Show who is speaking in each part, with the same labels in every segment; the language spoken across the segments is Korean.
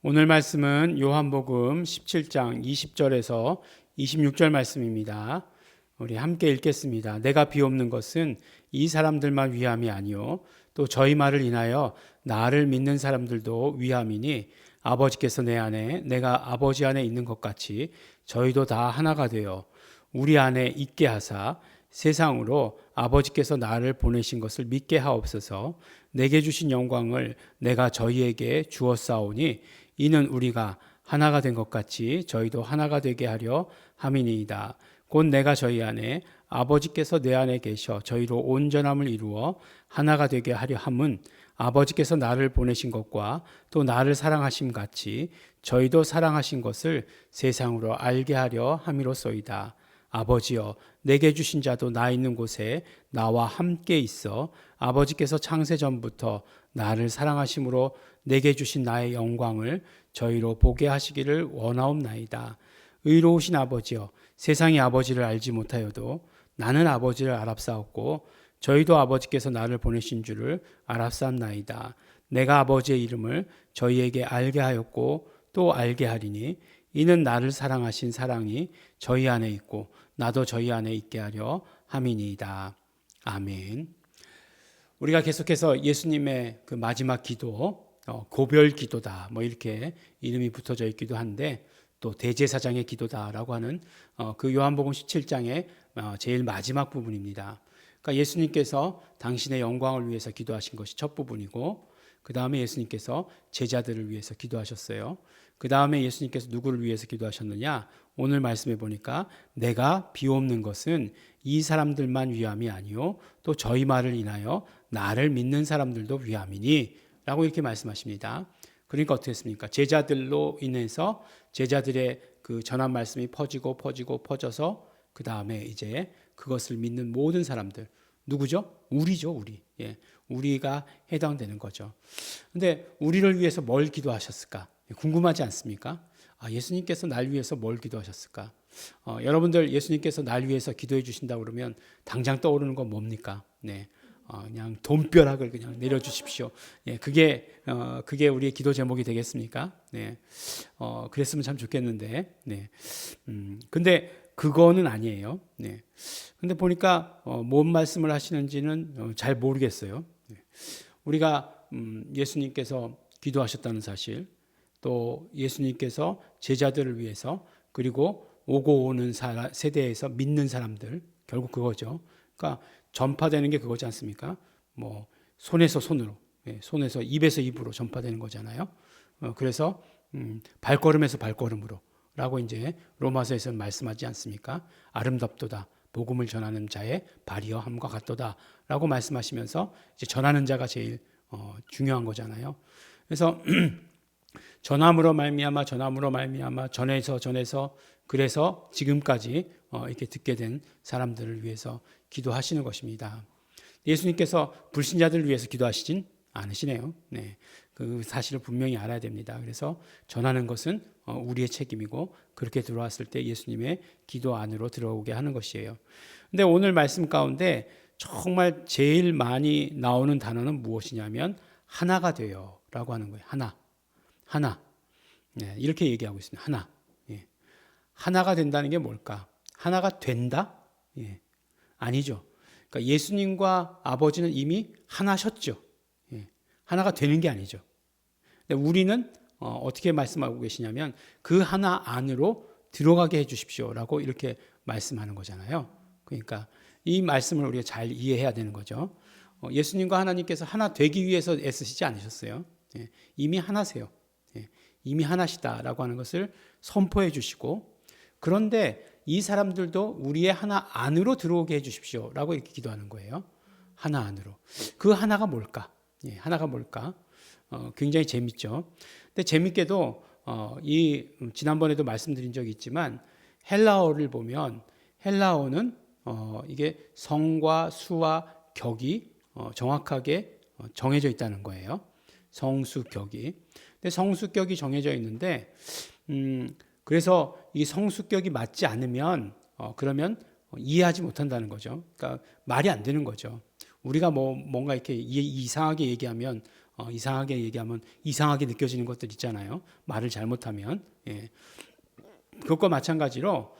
Speaker 1: 오늘 말씀은 요한복음 17장 20절에서 26절 말씀입니다. 우리 함께 읽겠습니다. 내가 비옵는 것은 이 사람들만 위함이 아니요 또 저희 말을 인하여 나를 믿는 사람들도 위함이니 아버지께서 내 안에 내가 아버지 안에 있는 것 같이 저희도 다 하나가 되어 우리 안에 있게 하사 세상으로 아버지께서 나를 보내신 것을 믿게 하옵소서. 내게 주신 영광을 내가 저희에게 주었사오니 이는 우리가 하나가 된 것 같이 저희도 하나가 되게 하려 함이니이다. 곧 내가 저희 안에 아버지께서 내 안에 계셔 저희로 온전함을 이루어 하나가 되게 하려 함은 아버지께서 나를 보내신 것과 또 나를 사랑하심 같이 저희도 사랑하신 것을 세상으로 알게 하려 함이로소이다. 아버지여, 내게 주신 자도 나 있는 곳에 나와 함께 있어 아버지께서 창세 전부터 나를 사랑하심으로 내게 주신 나의 영광을 저희로 보게 하시기를 원하옵나이다. 의로우신 아버지여, 세상이 아버지를 알지 못하여도 나는 아버지를 알았사옵고 저희도 아버지께서 나를 보내신 줄을 알았사옵나이다. 내가 아버지의 이름을 저희에게 알게 하였고 또 알게 하리니 이는 나를 사랑하신 사랑이 저희 안에 있고 나도 저희 안에 있게 하려 함이니이다. 아멘. 우리가 계속해서 예수님의 그 마지막 기도, 고별 기도다, 뭐 이렇게 이름이 붙어져 있기도 한데 또 대제사장의 기도다라고 하는 그 요한복음 17장의 제일 마지막 부분입니다. 그러니까 예수님께서 당신의 영광을 위해서 기도하신 것이 첫 부분이고 그 다음에 예수님께서 제자들을 위해서 기도하셨어요. 그 다음에 예수님께서 누구를 위해서 기도하셨느냐? 오늘 말씀해 보니까 내가 비옵는 것은 이 사람들만 위함이 아니요 또 저희 말을 인하여 나를 믿는 사람들도 위함이니 라고 이렇게 말씀하십니다. 그러니까 어떻게 했습니까? 제자들로 인해서 제자들의 그 전한 말씀이 퍼져서 그 다음에 이제 그것을 믿는 모든 사람들 누구죠? 우리죠, 우리. 예, 우리가 해당되는 거죠. 근데 우리를 위해서 뭘 기도하셨을까? 궁금하지 않습니까? 예수님께서 날 위해서 뭘 기도하셨을까? 여러분들 예수님께서 날 위해서 기도해 주신다고 그러면 당장 떠오르는 건 뭡니까? 네. 그냥 돈벼락을 그냥 내려주십시오. 예, 그게 우리의 기도 제목이 되겠습니까? 네. 그랬으면 참 좋겠는데, 네. 근데 그거는 아니에요. 네. 근데 보니까, 뭔 말씀을 하시는지는 잘 모르겠어요. 네. 우리가, 예수님께서 기도하셨다는 사실, 또 예수님께서 제자들을 위해서, 그리고 오고 오는 세대에서 믿는 사람들, 결국 그거죠. 그러니까 전파되는 게 그거지 않습니까? 뭐 손에서 손으로, 손에서 입에서 입으로 전파되는 거잖아요. 그래서 발걸음에서 발걸음으로라고 이제 로마서에서는 말씀하지 않습니까? 아름답도다 복음을 전하는 자의 발이여 함과 같도다라고 말씀하시면서 이제 전하는 자가 제일 중요한 거잖아요. 그래서 전함으로 말미암아 전해서 그래서 지금까지 이렇게 듣게 된 사람들을 위해서 기도하시는 것입니다. 예수님께서 불신자들을 위해서 기도하시진 않으시네요. 네, 그 사실을 분명히 알아야 됩니다. 그래서 전하는 것은 우리의 책임이고 그렇게 들어왔을 때 예수님의 기도 안으로 들어오게 하는 것이에요. 근데 오늘 말씀 가운데 정말 제일 많이 나오는 단어는 무엇이냐면 하나가 되어라고 하는 거예요. 하나. 네, 이렇게 얘기하고 있습니다. 하나. 예. 하나가 된다는 게 뭘까? 하나가 된다? 예. 아니죠. 그러니까 예수님과 아버지는 이미 하나셨죠. 예. 하나가 되는 게 아니죠. 근데 우리는 어떻게 말씀하고 계시냐면 그 하나 안으로 들어가게 해 주십시오라고 이렇게 말씀하는 거잖아요. 그러니까 이 말씀을 우리가 잘 이해해야 되는 거죠. 예수님과 하나님께서 하나 되기 위해서 애쓰시지 않으셨어요. 예. 이미 하나세요. 예. 이미 하나시다라고 하는 것을 선포해 주시고 그런데 이 사람들도 우리의 하나 안으로 들어오게 해 주십시오라고 이렇게 기도하는 거예요. 하나 안으로. 그 하나가 뭘까? 예, 하나가 뭘까? 굉장히 재밌죠. 근데 재밌게도 지난번에도 말씀드린 적이 있지만 헬라어를 보면 헬라어는 이게 성과 수와 격이 정확하게 정해져 있다는 거예요. 성수격이. 근데 성수격이 정해져 있는데 그래서 이 성수격이 맞지 않으면 그러면 이해하지 못한다는 거죠. 그러니까 말이 안 되는 거죠. 우리가 뭔가 이렇게 이상하게 얘기하면 이상하게 얘기하면 이상하게 느껴지는 것들 있잖아요. 말을 잘못하면. 예. 그것과 마찬가지로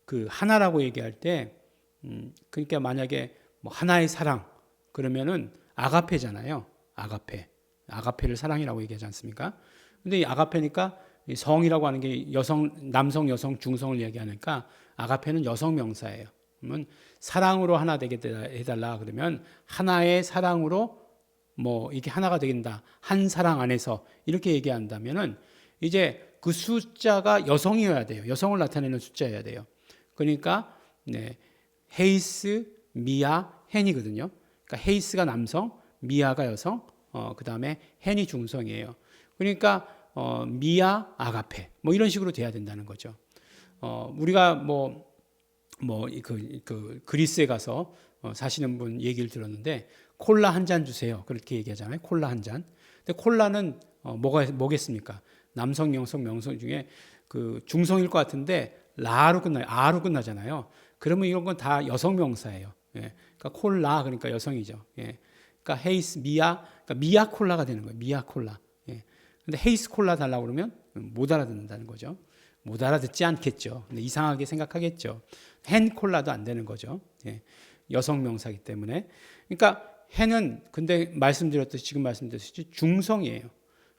Speaker 1: 그 하나라고 얘기할 때 그러니까 만약에 뭐 하나의 사랑 그러면은 아가페잖아요. 아가페를 사랑이라고 얘기하지 않습니까? 근데 이 아가페니까 이 성이라고 하는 게 남성, 여성, 중성을 얘기하니까 아가페는 여성 명사예요. 그러면 사랑으로 하나 되게 해달라 그러면 하나의 사랑으로 뭐 이게 하나가 되긴다. 한 사랑 안에서 이렇게 얘기한다면은 이제 그 숫자가 여성이어야 돼요. 여성을 나타내는 숫자여야 돼요. 그러니까 네, 헤이스, 미아, 헨이거든요. 그러니까 헤이스가 남성, 미아가 여성, 그 다음에 헨이 중성이에요. 그러니까 미아, 아가페 뭐 이런 식으로 돼야 된다는 거죠. 우리가 그리스에 가서 사시는 분 얘기를 들었는데 콜라 한 잔 주세요. 그렇게 얘기하잖아요. 콜라 한 잔. 근데 콜라는 뭐겠습니까? 남성, 여성, 명성 중에 그 중성일 것 같은데 라로 끝나요. 아로 끝나잖아요. 그러면 이런 건 다 여성 명사예요. 예. 그러니까 콜라 그러니까 여성이죠. 예. 그러니까 헤이스 미아, 그러니까 미아 콜라가 되는 거예요. 미아 콜라. 예. 근데 헤이스 콜라 달라고 그러면 못 알아듣는다는 거죠. 못 알아듣지 않겠죠. 근데 이상하게 생각하겠죠. 헨 콜라도 안 되는 거죠. 예. 여성 명사이기 때문에. 그러니까 헨은 근데 지금 말씀드렸듯이 중성이에요.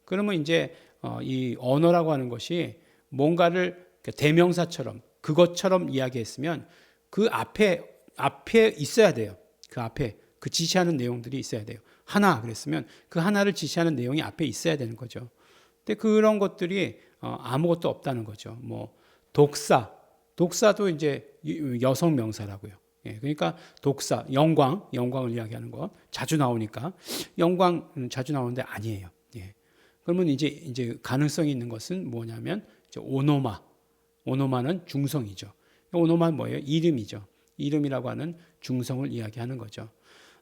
Speaker 1: 그러면 이제 이 언어라고 하는 것이 뭔가를 대명사처럼 그것처럼 이야기했으면 그 앞에 있어야 돼요. 그 앞에 그 지시하는 내용들이 있어야 돼요. 하나 그랬으면 그 하나를 지시하는 내용이 앞에 있어야 되는 거죠. 근데 그런 것들이 아무것도 없다는 거죠. 뭐 독사도 이제 여성 명사라고요. 예, 그러니까 독사, 영광을 이야기하는 거 자주 나오니까 영광 자주 나오는데 아니에요. 예. 그러면 이제 가능성이 있는 것은 뭐냐면 이제 오노마는 중성이죠. 오노마는 뭐예요? 이름이죠. 이름이라고 하는 중성을 이야기하는 거죠.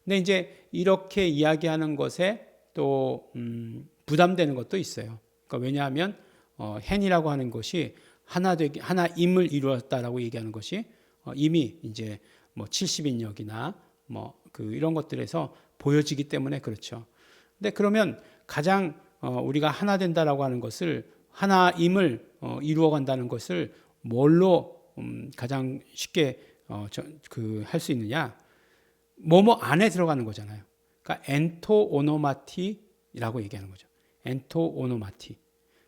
Speaker 1: 근데 이제 이렇게 이야기하는 것에 또 부담되는 것도 있어요. 그러니까 왜냐하면 헨이라고 하는 것이 하나임을 이루었다라고 얘기하는 것이 이미 이제 뭐 70인역이나 뭐 이런 것들에서 보여지기 때문에 그렇죠. 근데 그러면 가장 우리가 하나 된다라고 하는 것을 하나임을 이루어 간다는 것을 뭘로 가장 쉽게 할 수 있느냐? 뭐뭐 안에 들어가는 거잖아요. 그러니까 엔토 오노마티라고 얘기하는 거죠. 엔토 오노마티.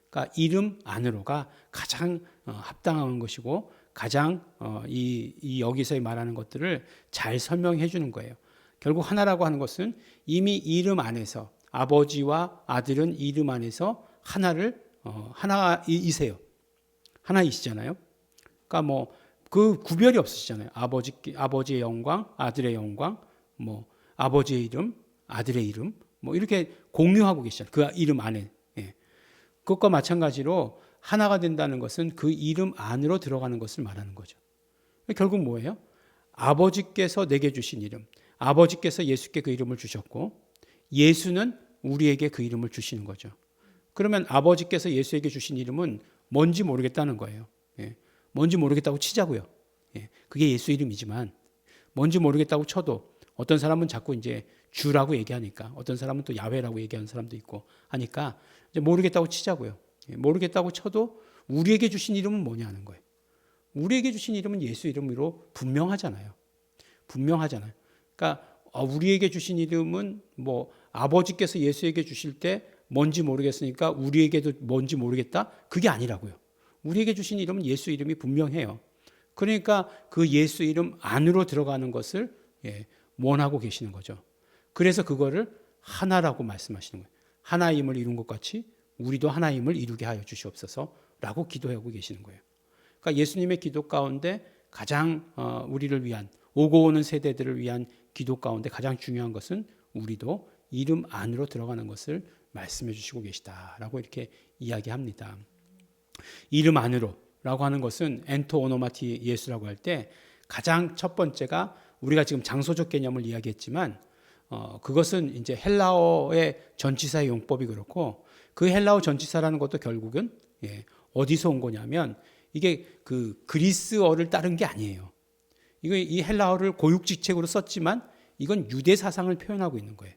Speaker 1: 그러니까 이름 안으로가 가장 합당한 것이고 가장 이 여기서 말하는 것들을 잘 설명해 주는 거예요. 결국 하나라고 하는 것은 이미 이름 안에서 아버지와 아들은 이름 안에서 하나이세요. 하나이시잖아요. 그러니까 뭐 그 구별이 없으시잖아요. 아버지의 영광, 아들의 영광, 뭐 아버지의 이름, 아들의 이름, 뭐 이렇게 공유하고 계시잖아요. 그 이름 안에. 예. 그것과 마찬가지로 하나가 된다는 것은 그 이름 안으로 들어가는 것을 말하는 거죠. 결국 뭐예요? 아버지께서 내게 주신 이름, 아버지께서 예수께 그 이름을 주셨고 예수는 우리에게 그 이름을 주시는 거죠. 그러면 아버지께서 예수에게 주신 이름은 뭔지 모르겠다는 거예요. 예. 뭔지 모르겠다고 치자고요. 예. 그게 예수 이름이지만 뭔지 모르겠다고 쳐도 어떤 사람은 자꾸 이제 주라고 얘기하니까 어떤 사람은 또 야훼라고 얘기하는 사람도 있고 하니까 이제 모르겠다고 치자고요. 예. 모르겠다고 쳐도 우리에게 주신 이름은 뭐냐는 거예요. 우리에게 주신 이름은 예수 이름으로 분명하잖아요. 그러니까 우리에게 주신 이름은 뭐 아버지께서 예수에게 주실 때 뭔지 모르겠으니까 우리에게도 뭔지 모르겠다? 그게 아니라고요. 우리에게 주신 이름은 예수 이름이 분명해요. 그러니까 그 예수 이름 안으로 들어가는 것을 원하고 계시는 거죠. 그래서 그거를 하나라고 말씀하시는 거예요. 하나임을 이룬 것 같이 우리도 하나임을 이루게 하여 주시옵소서라고 기도하고 계시는 거예요. 그러니까 예수님의 기도 가운데 가장 우리를 위한 오고 오는 세대들을 위한 기도 가운데 가장 중요한 것은 우리도 이름 안으로 들어가는 것을 말씀해 주시고 계시다라고 이렇게 이야기합니다. 이름 안으로라고 하는 것은 엔토 오노마티 예수라고 할 때 가장 첫 번째가 우리가 지금 장소적 개념을 이야기했지만 그것은 이제 헬라어의 전치사의 용법이 그렇고 그 헬라어 전치사라는 것도 결국은 어디서 온 거냐면 이게 그 그리스어를 따른 게 아니에요. 이 헬라어를 고육지책으로 썼지만 이건 유대 사상을 표현하고 있는 거예요.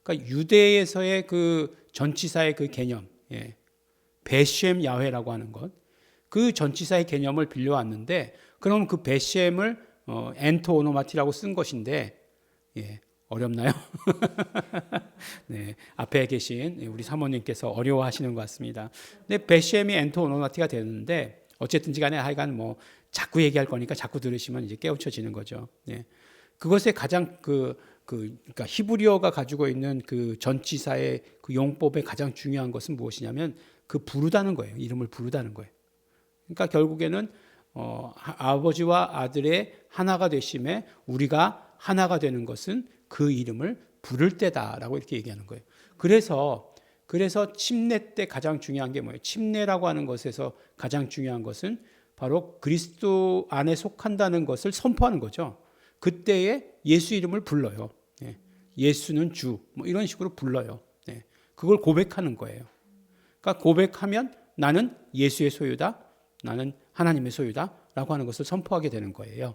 Speaker 1: 그러니까 유대에서의 그 전치사의 그 개념, 베셈 야훼라고 하는 것, 그 전치사의 개념을 빌려왔는데, 그럼 그 베셈을 엔토 오노마티라고 쓴 것인데, 어렵나요? 네, 앞에 계신 우리 사모님께서 어려워하시는 것 같습니다. 근데 베셈이 엔토 오노마티가 되는데, 어쨌든지 간에 하여간 뭐 자꾸 얘기할 거니까 자꾸 들으시면 이제 깨우쳐지는 거죠. 그것의 가장 그러니까 히브리어가 가지고 있는 그 전치사의 그 용법의 가장 중요한 것은 무엇이냐면 그 부르다는 거예요. 이름을 부르다는 거예요. 그러니까 결국에는 아버지와 아들의 하나가 되심에 우리가 하나가 되는 것은 그 이름을 부를 때다라고 이렇게 얘기하는 거예요. 그래서 침례 때 가장 중요한 게 뭐예요? 침례라고 하는 것에서 가장 중요한 것은 바로 그리스도 안에 속한다는 것을 선포하는 거죠. 그때에 예수 이름을 불러요. 예수는 주, 뭐 이런 식으로 불러요. 그걸 고백하는 거예요. 그러니까 고백하면 나는 예수의 소유다, 나는 하나님의 소유다라고 하는 것을 선포하게 되는 거예요.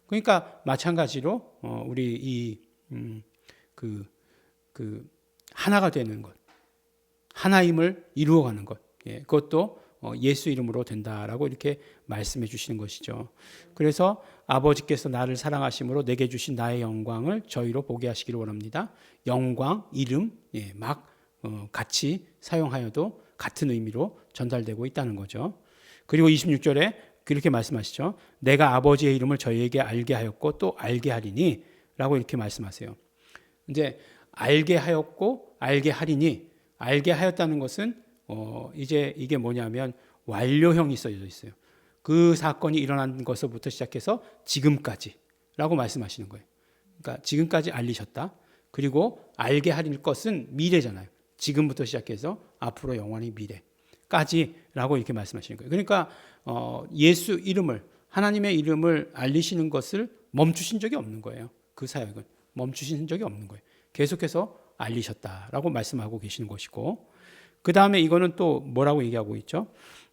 Speaker 1: 그러니까 마찬가지로 우리 하나가 되는 것, 하나임을 이루어가는 것, 그것도 예수 이름으로 된다라고 이렇게 말씀해 주시는 것이죠. 그래서 아버지께서 나를 사랑하심으로 내게 주신 나의 영광을 저희로 보게 하시기를 원합니다. 영광, 이름 막 같이 사용하여도 같은 의미로 전달되고 있다는 거죠. 그리고 26절에 그렇게 말씀하시죠. 내가 아버지의 이름을 저희에게 알게 하였고 또 알게 하리니 라고 이렇게 말씀하세요. 이제 알게 하였고 알게 하리니, 알게 하였다는 것은 이제 이게 뭐냐면 완료형이 써져 있어요. 그 사건이 일어난 것부터 시작해서 지금까지라고 말씀하시는 거예요. 그러니까 지금까지 알리셨다. 그리고 알게 하릴 것은 미래잖아요. 지금부터 시작해서 앞으로 영원히 미래까지라고 이렇게 말씀하시는 거예요. 그러니까 예수 이름을, 하나님의 이름을 알리시는 것을 멈추신 적이 없는 거예요. 그 사역은 멈추신 적이 없는 거예요. 계속해서 알리셨다라고 말씀하고 계시는 것이고, 그 다음에 이거는 또 뭐라고 얘기하고 있죠?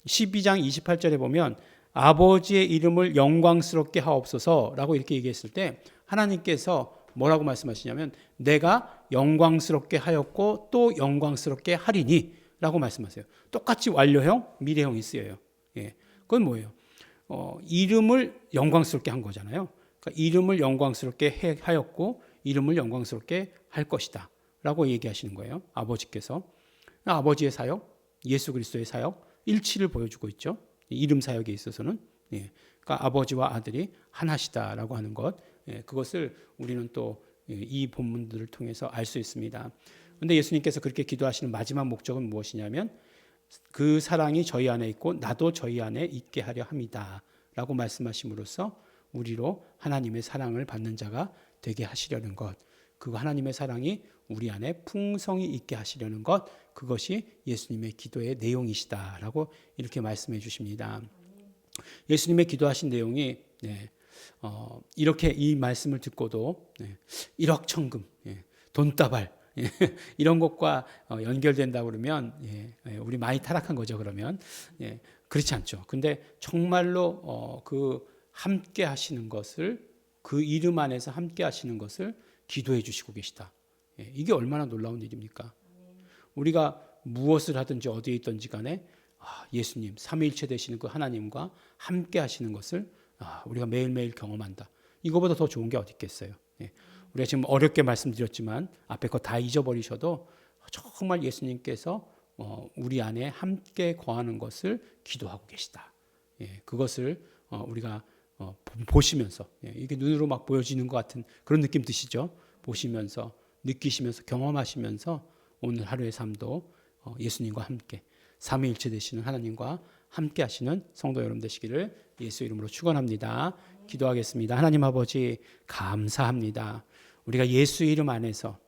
Speaker 1: 12장 28절에 보면 아버지의 이름을 영광스럽게 하옵소서라고 이렇게 얘기했을 때 하나님께서 뭐라고 말씀하시냐면 내가 영광스럽게 하였고 또 영광스럽게 하리니 라고 말씀하세요. 똑같이 완료형, 미래형이 쓰여요. 그건 뭐예요? 이름을 영광스럽게 한 거잖아요. 그러니까 이름을 영광스럽게 하였고 이름을 영광스럽게 할 것이다 라고 얘기하시는 거예요. 아버지께서. 아버지의 사역, 예수 그리스도의 사역, 일치를 보여주고 있죠. 이름 사역에 있어서는. 그러니까 아버지와 아들이 하나시다라고 하는 것, 그것을 우리는 또 이 본문들을 통해서 알 수 있습니다. 그런데 예수님께서 그렇게 기도하시는 마지막 목적은 무엇이냐면 그 사랑이 저희 안에 있고 나도 저희 안에 있게 하려 합니다 라고 말씀하심으로써 우리로 하나님의 사랑을 받는 자가 되게 하시려는 것, 그 하나님의 사랑이 우리 안에 풍성히 있게 하시려는 것, 그것이 예수님의 기도의 내용이시다라고 이렇게 말씀해 주십니다. 예수님의 기도하신 내용이 이렇게 이 말씀을 듣고도 일억천금, 돈다발 이런 것과 연결된다고 그러면 우리 많이 타락한 거죠. 그러면 그렇지 않죠. 근데 정말로 그 함께 하시는 것을, 그 이름 안에서 함께 하시는 것을 기도해 주시고 계시다. 이게 얼마나 놀라운 일입니까? 우리가 무엇을 하든지 어디에 있든지 간에 예수님, 삼위일체 되시는 그 하나님과 함께 하시는 것을 우리가 매일매일 경험한다. 이거보다 더 좋은 게 어디 있겠어요? 우리가 지금 어렵게 말씀드렸지만 앞에 거 다 잊어버리셔도 정말 예수님께서 우리 안에 함께 거하는 것을 기도하고 계시다. 그것을 우리가 보시면서, 이게 눈으로 막 보여지는 것 같은 그런 느낌 드시죠? 보시면서, 느끼시면서, 경험하시면서 오늘 하루의 삶도 예수님과 함께 삼위일체 되시는 하나님과 함께 하시는 성도 여러분 되시기를 예수 이름으로 축원합니다. 기도하겠습니다. 하나님 아버지 감사합니다. 우리가 예수 이름 안에서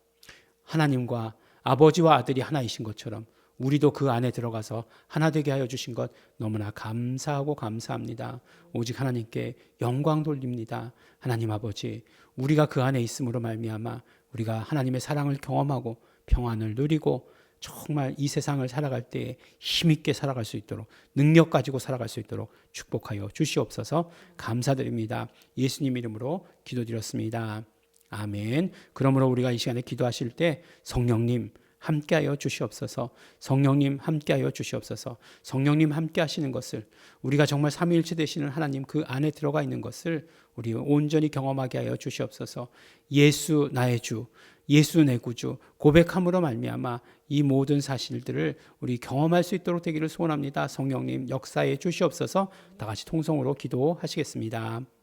Speaker 1: 하나님과 아버지와 아들이 하나이신 것처럼 우리도 그 안에 들어가서 하나 되게 하여 주신 것 너무나 감사하고 감사합니다. 오직 하나님께 영광 돌립니다. 하나님 아버지, 우리가 그 안에 있음으로 말미암아 우리가 하나님의 사랑을 경험하고 평안을 누리고 정말 이 세상을 살아갈 때에 힘있게 살아갈 수 있도록, 능력 가지고 살아갈 수 있도록 축복하여 주시옵소서. 감사드립니다. 예수님 이름으로 기도드렸습니다. 아멘. 그러므로 우리가 이 시간에 기도하실 때 성령님 함께하여 주시옵소서. 성령님 함께하여 주시옵소서. 성령님 함께 하시는 것을 우리가 정말 삼위일체 되시는 하나님 그 안에 들어가 있는 것을 우리 온전히 경험하게 하여 주시옵소서. 예수 나의 주, 예수 내 구주 고백함으로 말미암아 이 모든 사실들을 우리 경험할 수 있도록 되기를 소원합니다. 성령님 역사해 주시옵소서. 다 같이 통성으로 기도하시겠습니다.